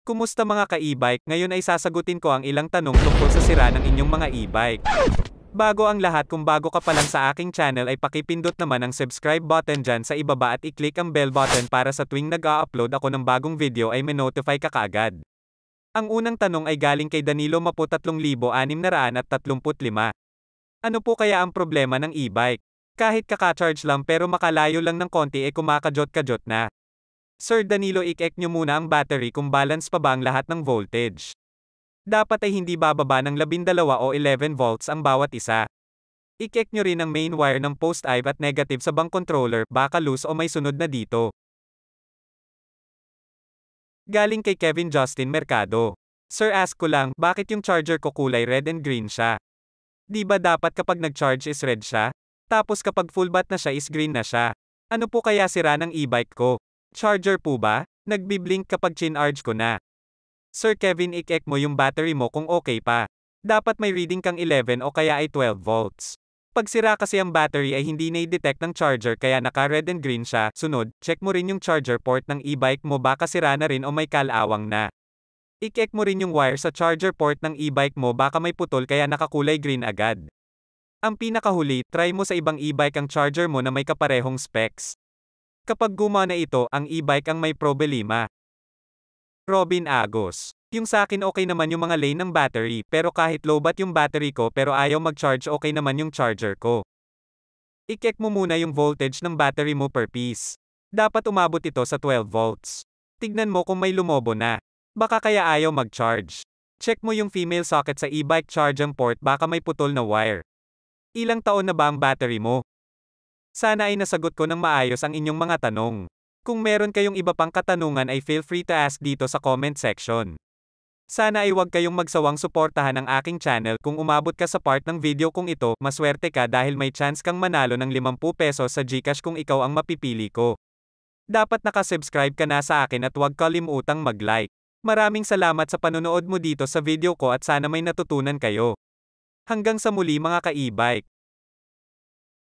Kumusta mga ka-e-bike? Ngayon ay sasagutin ko ang ilang tanong tungkol sa sira ng inyong mga e-bike. Bago ang lahat, kung bago ka pa lang sa aking channel ay pakipindot naman ang subscribe button dyan sa ibaba at i-click ang bell button para sa tuwing nag-a-upload ako ng bagong video ay may-notify ka kaagad. Ang unang tanong ay galing kay Danilo Mapu 3,635. Ano po kaya ang problema ng e-bike? Kahit kaka-charge lang pero makalayo lang ng konti kumakajot-kajot na. Sir Danilo, i-check nyo muna ang battery kung balance pa ba ang lahat ng voltage. Dapat ay hindi bababa ng 12 o 11 volts ang bawat isa. I-check nyo rin ang main wire ng positive at negative sa bank controller, baka loose o may sunod na dito. Galing kay Kevin Justin Mercado. Sir, ask ko lang, bakit yung charger ko kulay red and green siya? Di ba dapat kapag nag-charge is red siya? Tapos kapag full bat na siya is green na siya. Ano po kaya sira ng e-bike ko? Charger po ba? Nagbi-blink kapag chin-arge ko na. Sir Kevin, i-check mo yung battery mo kung okay pa. Dapat may reading kang 11 o kaya ay 12 volts. Pag sira kasi ang battery ay hindi na-detect ng charger kaya naka-red and green siya. Sunod, check mo rin yung charger port ng e-bike mo, baka sira na rin o may kalawang na. I-check mo rin yung wire sa charger port ng e-bike mo, baka may putol kaya nakakulay green agad. Ang pinakahuli, try mo sa ibang e-bike ang charger mo na may kaparehong specs. Kapag gumana ito, ang e-bike ang may problema. Robin Agos. Yung sa akin okay naman yung mga lane ng battery, pero kahit lowbat yung battery ko pero ayaw mag-charge, okay naman yung charger ko. I-check mo muna yung voltage ng battery mo per piece. Dapat umabot ito sa 12 volts. Tignan mo kung may lumobo na. Baka kaya ayaw mag-charge. Check mo yung female socket sa e-bike charging port, baka may putol na wire. Ilang taon na ba ang battery mo? Sana ay nasagot ko ng maayos ang inyong mga tanong. Kung meron kayong iba pang katanungan ay feel free to ask dito sa comment section. Sana ay huwag kayong magsawang suportahan ang aking channel. Kung umabot ka sa part ng video kong ito, maswerte ka dahil may chance kang manalo ng 50 pesos sa GCash kung ikaw ang mapipili ko. Dapat nakasubscribe ka na sa akin at huwag kalimutang mag-like. Maraming salamat sa panonood mo dito sa video ko at sana may natutunan kayo. Hanggang sa muli mga ka-e-bike.